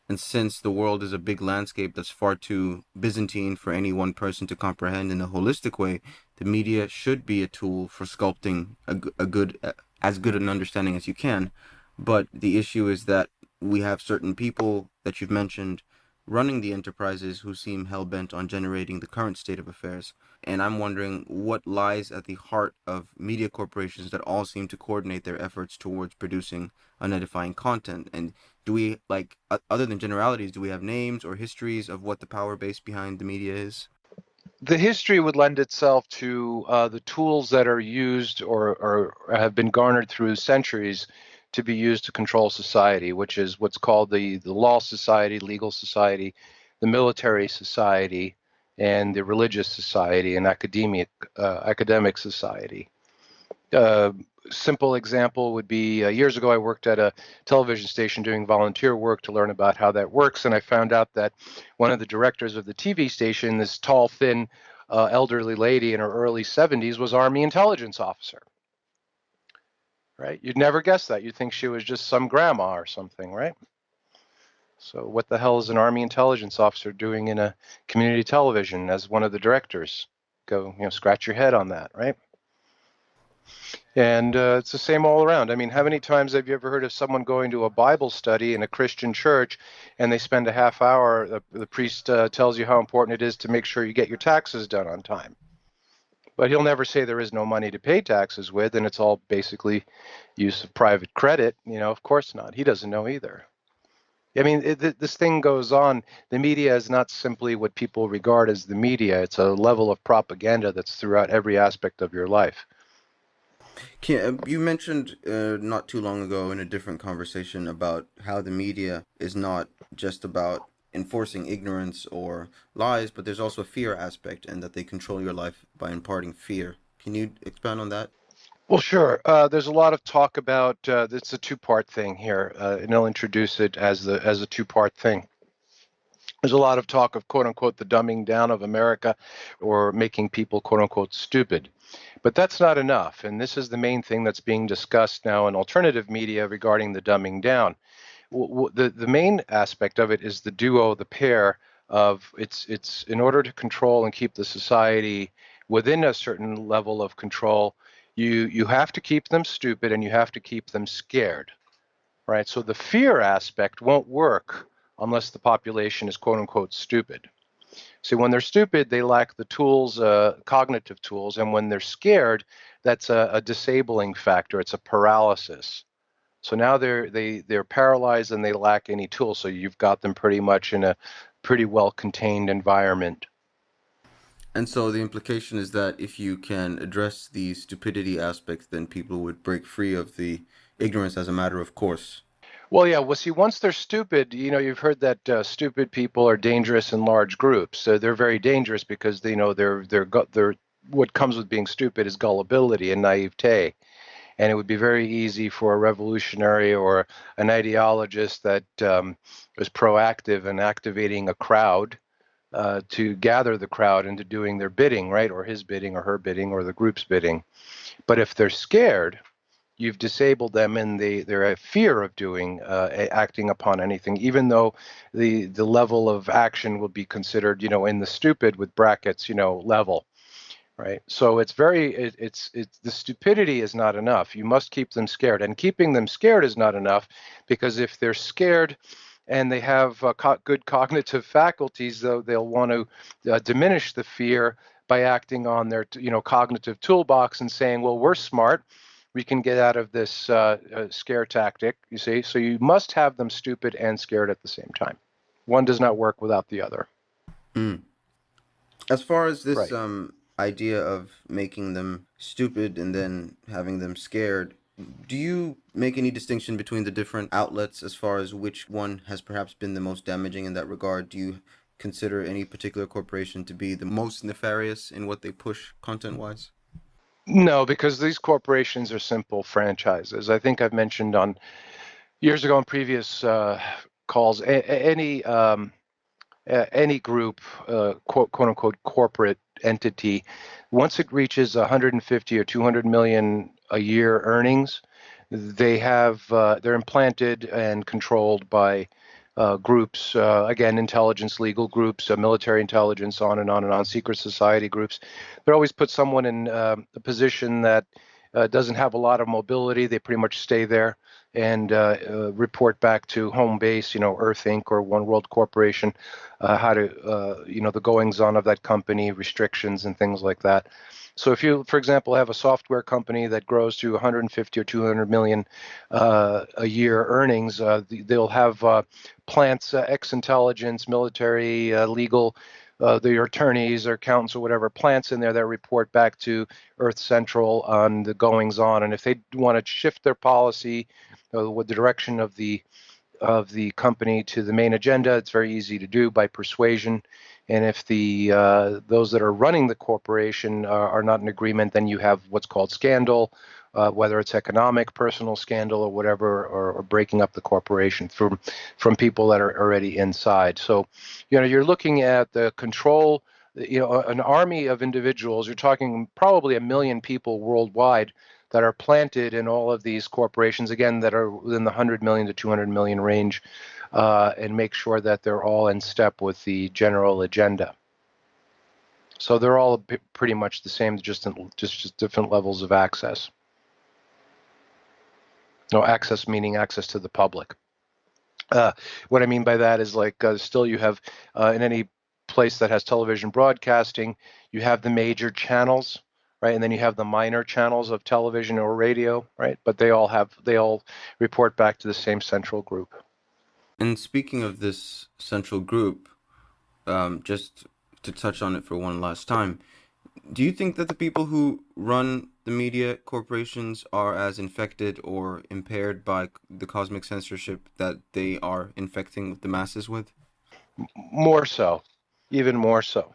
And since the world is a big landscape that's far too Byzantine for any one person to comprehend in a holistic way, the media should be a tool for sculpting a good, as good an understanding as you can. But the issue is that we have certain people that you've mentioned running the enterprises who seem hell-bent on generating the current state of affairs. And I'm wondering what lies at the heart of media corporations that all seem to coordinate their efforts towards producing unedifying content. And do we, like, other than generalities, do we have names or histories of what the power base behind the media is? The history would lend itself to the tools that are used or have been garnered through centuries to be used to control society, which is what's called the law society, legal society, the military society, and the religious society and academic society. Simple example would be years ago I worked at a television station doing volunteer work to learn about how that works, and I found out that one of the directors of the TV station, this tall, thin, elderly lady in her early 70s, was Army intelligence officer. Right? You'd never guess that. You'd think she was just some grandma or something, right? So what the hell is an Army intelligence officer doing in a community television as one of the directors? Go, scratch your head on that, right? And it's the same all around. I mean, how many times have you ever heard of someone going to a Bible study in a Christian church and they spend a half hour, the priest tells you how important it is to make sure you get your taxes done on time. But he'll never say there is no money to pay taxes with, and it's all basically use of private credit. Of course not. He doesn't know either. I mean, this thing goes on. The media is not simply what people regard as the media. It's a level of propaganda that's throughout every aspect of your life. You mentioned not too long ago in a different conversation about how the media is not just about enforcing ignorance or lies, but there's also a fear aspect, and that they control your life by imparting fear. Can you expand on that? Well, sure. There's a lot of talk about it's a two-part thing here, and I'll introduce it as a two-part thing. There's a lot of talk of quote unquote the dumbing down of America or making people quote unquote stupid. But that's not enough. And this is the main thing that's being discussed now in alternative media regarding the dumbing down. The main aspect of it is the duo, the pair of it's in order to control and keep the society within a certain level of control, you have to keep them stupid and you have to keep them scared, right? So the fear aspect won't work unless the population is quote unquote stupid. See, when they're stupid, they lack the tools, cognitive tools, and when they're scared, that's a disabling factor. It's a paralysis. So now they're paralyzed and they lack any tools. So you've got them pretty much in a pretty well contained environment. And so the implication is that if you can address the stupidity aspect, then people would break free of the ignorance as a matter of course. Well, yeah. Well, see, once they're stupid, you've heard that stupid people are dangerous in large groups. So they're very dangerous because they're what comes with being stupid is gullibility and naivete. And it would be very easy for a revolutionary or an ideologist that was proactive in activating a crowd to gather the crowd into doing their bidding, right? Or his bidding or her bidding or the group's bidding. But if they're scared, you've disabled them and they're a fear of doing acting upon anything, even though the level of action will be considered, in the stupid with brackets, level. Right. So it's the stupidity is not enough. You must keep them scared, and keeping them scared is not enough, because if they're scared and they have good cognitive faculties, though, they'll want to diminish the fear by acting on their cognitive toolbox and saying, well, we're smart. We can get out of this scare tactic, you see. So you must have them stupid and scared at the same time. One does not work without the other. Mm. As far as this Right. idea of making them stupid and then having them scared, do you make any distinction between the different outlets as far as which one has perhaps been the most damaging in that regard? Do you consider any particular corporation to be the most nefarious in what they push content-wise? No, because these corporations are simple franchises. I think I've mentioned on years ago in previous calls, any group, quote unquote, corporate entity, once it reaches 150 or 200 million a year earnings, they're implanted and controlled by groups, again, intelligence, legal groups, military intelligence, on and on and on, secret society groups. They always put someone in a position that doesn't have a lot of mobility. They pretty much stay there and report back to home base, Earth Inc. or One World Corporation, how to, the goings on of that company, restrictions and things like that. So if you, for example, have a software company that grows to 150 or 200 million a year earnings, they'll have plants, ex-intelligence, military, legal, their attorneys or accountants or whatever, plants in there that report back to Earth Central on the goings on. And if they want to shift their policy with the direction of the company to the main agenda, it's very easy to do by persuasion. And if those that are running the corporation are not in agreement, then you have what's called scandal, whether it's economic, personal scandal, or whatever, or breaking up the corporation from people that are already inside. So, you're looking at the control. An army of individuals. You're talking probably 1 million people worldwide that are planted in all of these corporations, again, that are within the 100 million to 200 million range, and make sure that they're all in step with the general agenda. So they're all pretty much the same, just different levels of access. No, access meaning access to the public. What I mean by that is still you have in any place that has television broadcasting, you have the major channels, right? And then you have the minor channels of television or radio, right? But they all report back to the same central group. And speaking of this central group, just to touch on it for one last time, do you think that the people who run the media corporations are as infected or impaired by the cosmic censorship that they are infecting the masses with? More so, even more so,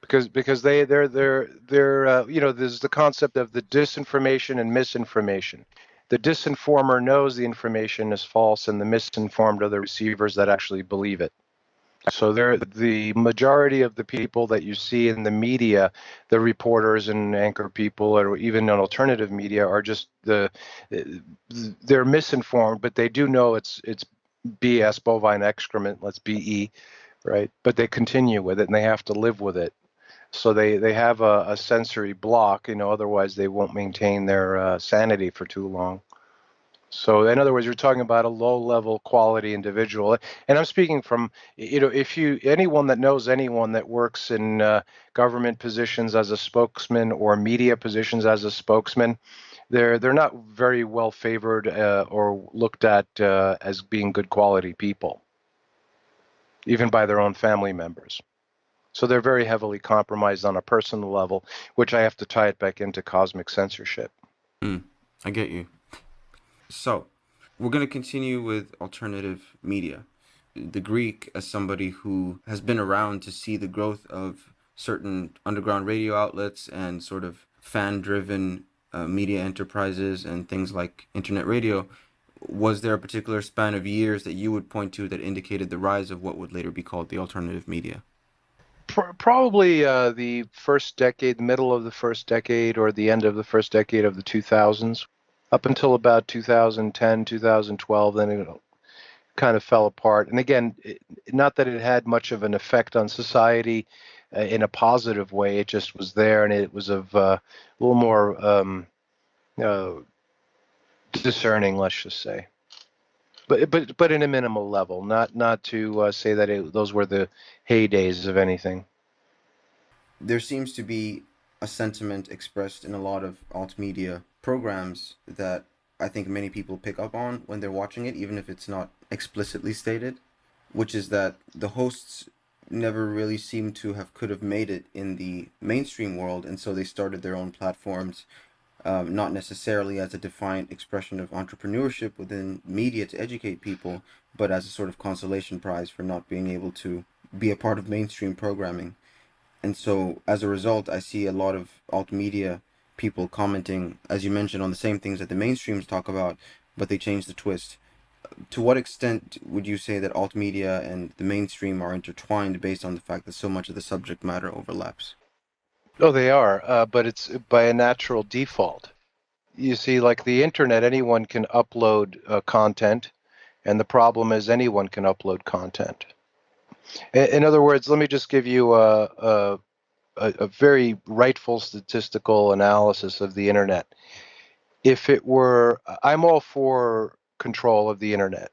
because they're there's the concept of the disinformation and misinformation. The disinformer knows the information is false, and the misinformed are the receivers that actually believe it. So they're the majority of the people that you see in the media, the reporters and anchor people, or even in alternative media, are just they're misinformed, but they do know it's BS, bovine excrement, let's BE, right? But they continue with it and they have to live with it. So they have a sensory block, otherwise they won't maintain their sanity for too long. So in other words, you're talking about a low-level quality individual, and I'm speaking from, if anyone that knows anyone that works in government positions as a spokesman or media positions as a spokesman, they're not very well favored or looked at as being good quality people, even by their own family members. So they're very heavily compromised on a personal level, which I have to tie it back into cosmic censorship. I get you. So, we're going to continue with alternative media. The Greek, as somebody who has been around to see the growth of certain underground radio outlets and sort of fan driven media enterprises and things like internet radio, was there a particular span of years that you would point to that indicated the rise of what would later be called the alternative media? Probably the first decade, the middle of the first decade, or the end of the first decade of the 2000s, up until about 2010, 2012. Then it kind of fell apart. And again, not that it had much of an effect on society in a positive way. It just was there, and it was of a little more uh, discerning, let's just say. But in a minimal level, not to say that those were the heydays of anything. There seems to be a sentiment expressed in a lot of alt media programs that I think many people pick up on when they're watching it, even if it's not explicitly stated, which is that the hosts never really seem to have could have made it in the mainstream world, and so they started their own platforms, not necessarily as a defiant expression of entrepreneurship within media to educate people, but as a sort of consolation prize for not being able to be a part of mainstream programming. And so as a result, I see a lot of alt media people commenting, as you mentioned, on the same things that the mainstreams talk about, but they change the twist. To what extent would you say that alt media and the mainstream are intertwined based on the fact that so much of the subject matter overlaps? Oh, they are, but it's by a natural default. You see, like the internet, anyone can upload content, and the problem is anyone can upload content. In other words, let me just give you a very rightful statistical analysis of the internet. If it were, I'm all for control of the internet,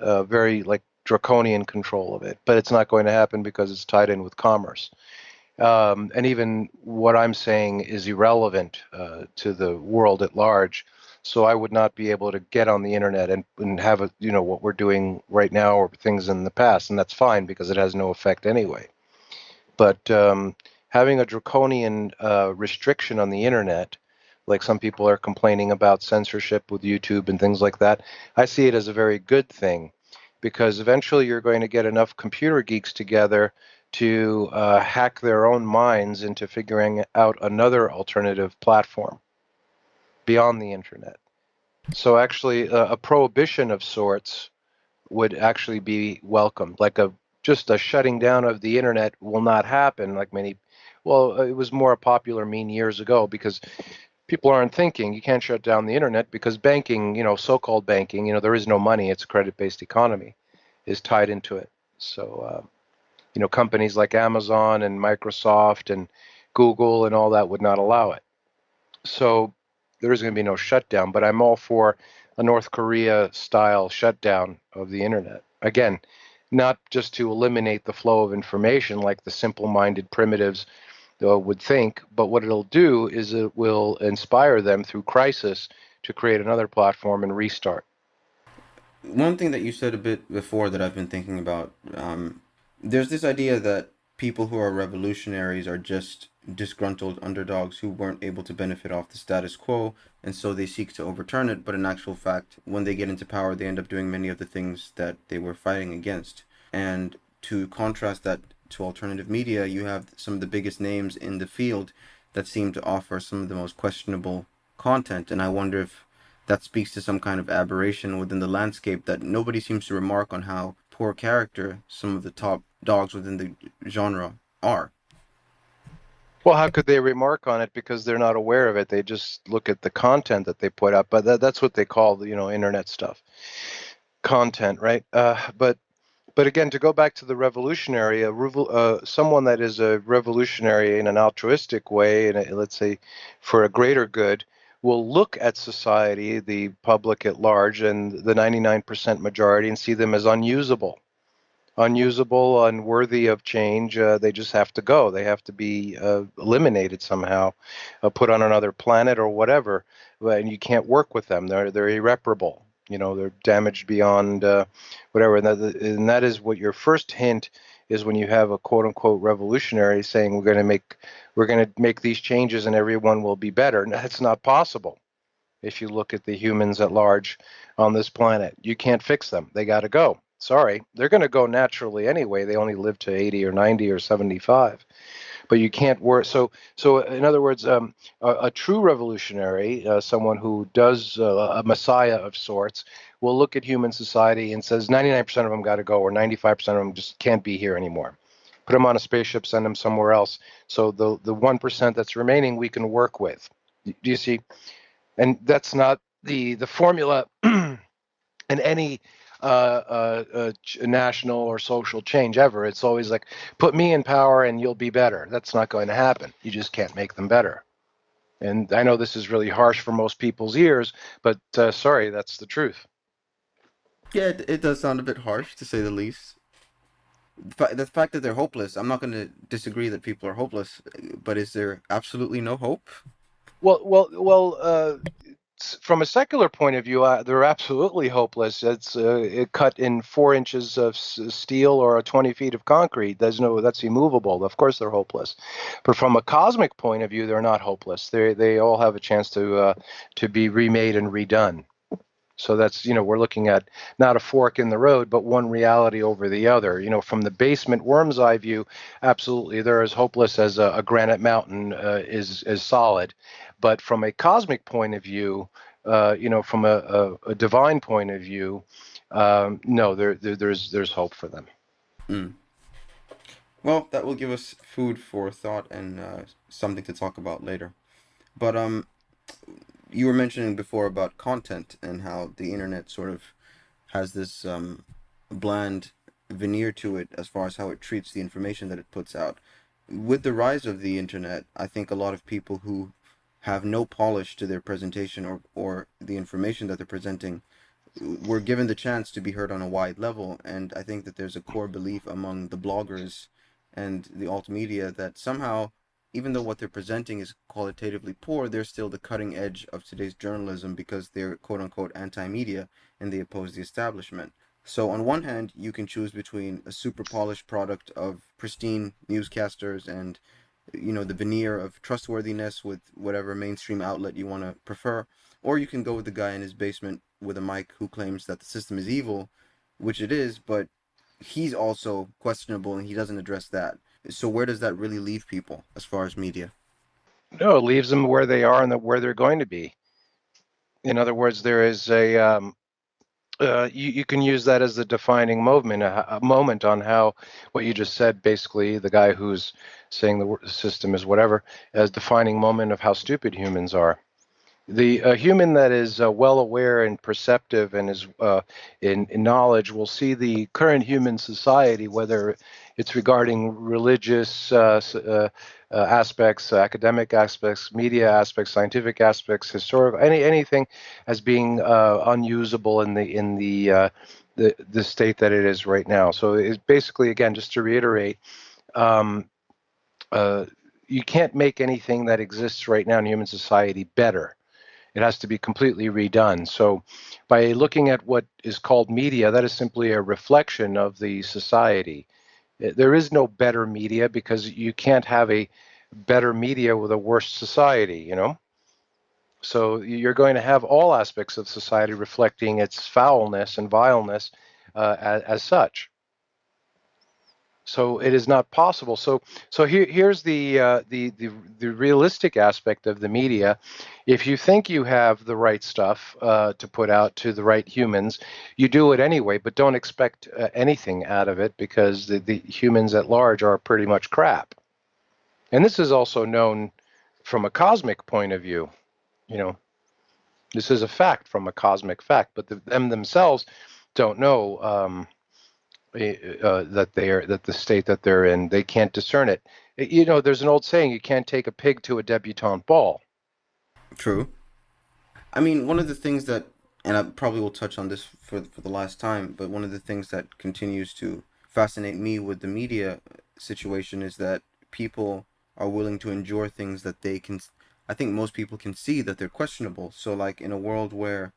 very like draconian control of it, but it's not going to happen because it's tied in with commerce. And even what I'm saying is irrelevant to the world at large. So I would not be able to get on the internet and have what we're doing right now or things in the past, and that's fine because it has no effect anyway. But having a draconian restriction on the internet, like some people are complaining about censorship with YouTube and things like that, I see it as a very good thing, because eventually you're going to get enough computer geeks together to hack their own minds into figuring out another alternative platform beyond the internet. So actually, a prohibition of sorts would actually be welcomed. Like just a shutting down of the internet will not happen. Like well, it was more a popular meme years ago because people aren't thinking. You can't shut down the internet because banking, so-called banking, there is no money. It's a credit-based economy, is tied into it. So, companies like Amazon and Microsoft and Google and all that would not allow it. So there is going to be no shutdown, but I'm all for a North Korea style shutdown of the internet. Again, not just to eliminate the flow of information like the simple-minded primitives would think, but what it'll do is it will inspire them through crisis to create another platform and restart. One thing that you said a bit before that I've been thinking about, there's this idea that people who are revolutionaries are just disgruntled underdogs who weren't able to benefit off the status quo, and so they seek to overturn it. But in actual fact, when they get into power, they end up doing many of the things that they were fighting against. And to contrast that to alternative media, you have some of the biggest names in the field that seem to offer some of the most questionable content. And I wonder if that speaks to some kind of aberration within the landscape, that nobody seems to remark on how poor character some of the top dogs within the genre are. Well, how could they remark on it because they're not aware of it? They just look at the content that they put up, but that's what they call the, internet stuff, content, right? But again, to go back to the revolutionary, someone that is a revolutionary in an altruistic way, and let's say for a greater good, will look at society, the public at large, and the 99% majority, and see them as unusable, unworthy of change. They just have to go. They have to be eliminated somehow, put on another planet or whatever. And you can't work with them. They're irreparable. They're damaged beyond whatever. And that is what your first hint is when you have a quote unquote revolutionary saying we're going to make these changes and everyone will be better. And that's not possible. If you look at the humans at large on this planet, you can't fix them. They got to go. Sorry, they're going to go naturally anyway. They only live to 80 or 90 or 75. But you can't work. So in other words, a true revolutionary, someone who does a messiah of sorts, will look at human society and says 99% of them got to go, or 95% of them just can't be here anymore. Put them on a spaceship, send them somewhere else. So the 1% that's remaining, we can work with. Do you see? And that's not the formula in any national or social change ever. It's always like, put me in power and you'll be better. That's not going to happen. You just can't make them better. And I know this is really harsh for most people's ears, but sorry, that's the truth. Yeah, it does sound a bit harsh, to say the least. The fact that they're hopeless, I'm not going to disagree that people are hopeless, but is there absolutely no hope? Well. From a secular point of view, they're absolutely hopeless. It's cut in 4 inches of steel or 20 feet of concrete. That's immovable. Of course, they're hopeless. But from a cosmic point of view, they're not hopeless. They all have a chance to be remade and redone. So that's, we're looking at not a fork in the road, but one reality over the other. From the basement worm's eye view, absolutely, they're as hopeless as a granite mountain is solid. But from a cosmic point of view, from a divine point of view, no, there's hope for them. Mm. Well, that will give us food for thought and something to talk about later. But you were mentioning before about content and how the internet sort of has this bland veneer to it as far as how it treats the information that it puts out. With the rise of the internet, I think a lot of people who have no polish to their presentation, or the information that they're presenting, were given the chance to be heard on a wide level. And I think that there's a core belief among the bloggers and the alt media that somehow, even though what they're presenting is qualitatively poor, they're still the cutting edge of today's journalism because they're quote unquote anti-media and they oppose the establishment. So on one hand, you can choose between a super polished product of pristine newscasters and the veneer of trustworthiness with whatever mainstream outlet you want to prefer, or you can go with the guy in his basement with a mic who claims that the system is evil, which it is, but he's also questionable and he doesn't address that. So where does that really leave people as far as media? No, it leaves them where they are and where they're going to be. In other words, there is you can use that as the defining a moment on how what you just said, basically, the guy who's saying the system is whatever, as defining moment of how stupid humans are. The human that is well aware and perceptive and is in knowledge will see the current human society, whether it's regarding religious aspects, academic aspects, media aspects, scientific aspects, historical, anything, as being unusable in the state that it is right now. So it's basically, again, just to reiterate. Um, you can't make anything that exists right now in human society better. It has to be completely redone. So by looking at what is called media, that is simply a reflection of the society. There is no better media because you can't have a better media with a worse society. So you're going to have all aspects of society reflecting its foulness and vileness as such. So it is not possible. So here's the realistic aspect of the media. If you think you have the right stuff to put out to the right humans, you do it anyway, but don't expect anything out of it, because the humans at large are pretty much crap. And this is also known from a cosmic point of view. You know, this is a fact from a cosmic fact, but them themselves don't know. That the state that they're in, they can't discern it. You know, there's an old saying: you can't take a pig to a debutante ball. True. I mean, one of the things that, and I probably will touch on this for the last time, but one of the things that continues to fascinate me with the media situation is that people are willing to endure things that they can. I think most people can see that they're questionable. So, like in a world where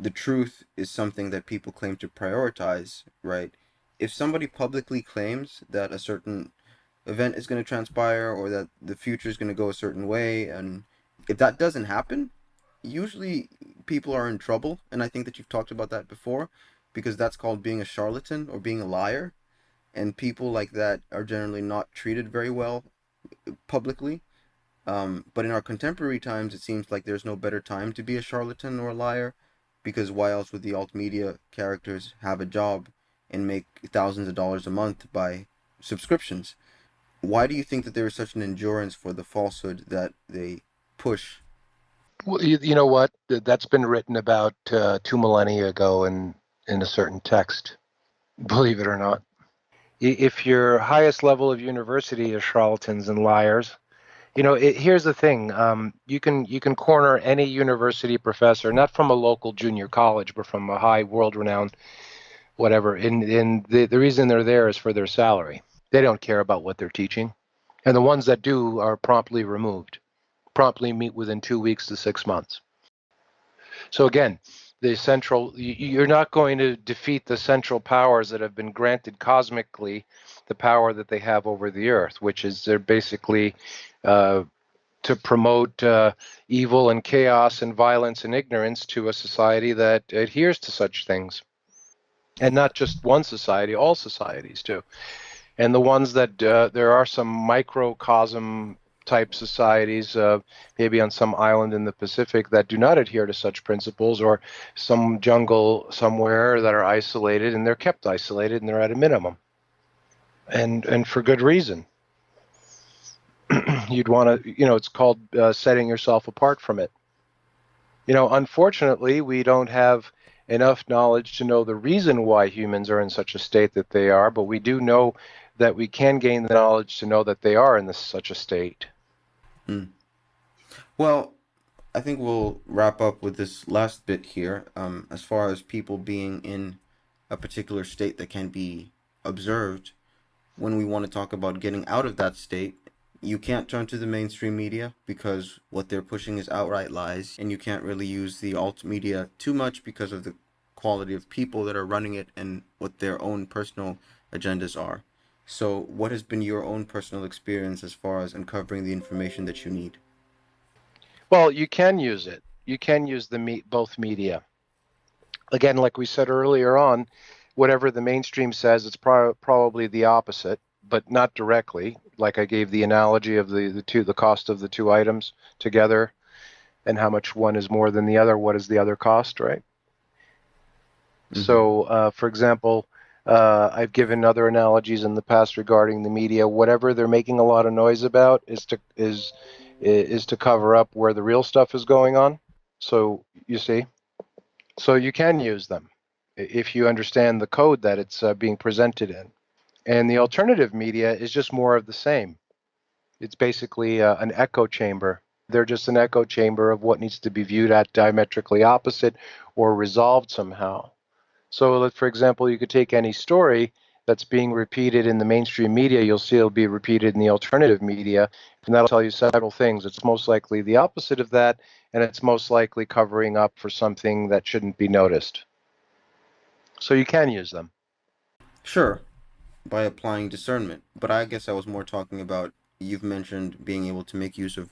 the truth is something that people claim to prioritize, right? If somebody publicly claims that a certain event is going to transpire or that the future is going to go a certain way, and if that doesn't happen, usually people are in trouble. And I think that you've talked about that before, because that's called being a charlatan or being a liar. And people like that are generally not treated very well publicly. But in our contemporary times, it seems like there's no better time to be a charlatan or a liar, because why else would the alt media characters have a job and make thousands of dollars a month by subscriptions? Why do you think that there is such an endurance for the falsehood that they push? Well, you know what? That's been written about 2 millennia ago in a certain text. Believe it or not. If your highest level of university is charlatans and liars, you know, here's the thing: you can corner any university professor, not from a local junior college, but from a high world-renowned whatever. And the reason they're there is for their salary. They don't care about what they're teaching, and the ones that do are promptly removed, promptly meet within 2 weeks to 6 months. So again, you're not going to defeat the central powers that have been granted cosmically the power that they have over the earth, which is they're basically to promote evil and chaos and violence and ignorance to a society that adheres to such things. And not just one society, all societies too. And the ones that there are some microcosm type societies, maybe on some island in the Pacific, that do not adhere to such principles, or some jungle somewhere that are isolated, and they're kept isolated and they're at a minimum, and for good reason. You'd want to, it's called setting yourself apart from it. Unfortunately, we don't have enough knowledge to know the reason why humans are in such a state that they are, but we do know that we can gain the knowledge to know that they are in such a state. Hmm. Well, I think we'll wrap up with this last bit here. As far as people being in a particular state that can be observed, when we want to talk about getting out of that state, you can't turn to the mainstream media because what they're pushing is outright lies, and you can't really use the alt media too much because of the quality of people that are running it and what their own personal agendas are. So, what has been your own personal experience as far as uncovering the information that you need? Well, you can use it. You can use both media. Again, like we said earlier on, whatever the mainstream says, it's probably the opposite, but not directly. Like I gave the analogy of the cost of the two items together, and how much one is more than the other. What is the other cost, right? Mm-hmm. So, for example, I've given other analogies in the past regarding the media. Whatever they're making a lot of noise about is to cover up where the real stuff is going on. So you see, so you can use them if you understand the code that it's being presented in. And the alternative media is just more of the same. It's basically an echo chamber. They're just an echo chamber of what needs to be viewed at diametrically opposite or resolved somehow. So, for example, you could take any story that's being repeated in the mainstream media, you'll see it'll be repeated in the alternative media, and that'll tell you several things. It's most likely the opposite of that, and it's most likely covering up for something that shouldn't be noticed. So you can use them. Sure, by applying discernment. But I guess I was more talking about, you've mentioned being able to make use of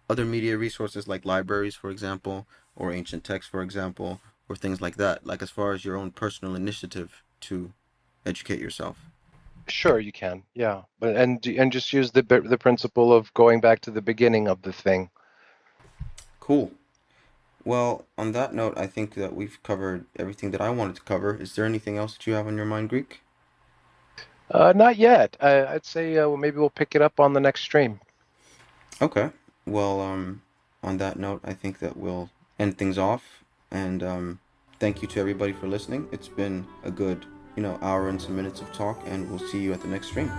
other media resources like libraries, for example, or ancient texts, for example, or things like that. Like as far as your own personal initiative to educate yourself. Sure, you can. Yeah, but and just use the principle of going back to the beginning of the thing. Cool. Well, on that note, I think that we've covered everything that I wanted to cover. Is there anything else that you have on your mind, Greek? Not yet. I'd say well, maybe we'll pick it up on the next stream. Okay. Well, on that note, I think that we'll end things off. And thank you to everybody for listening. It's been a good, hour and some minutes of talk, and we'll see you at the next stream.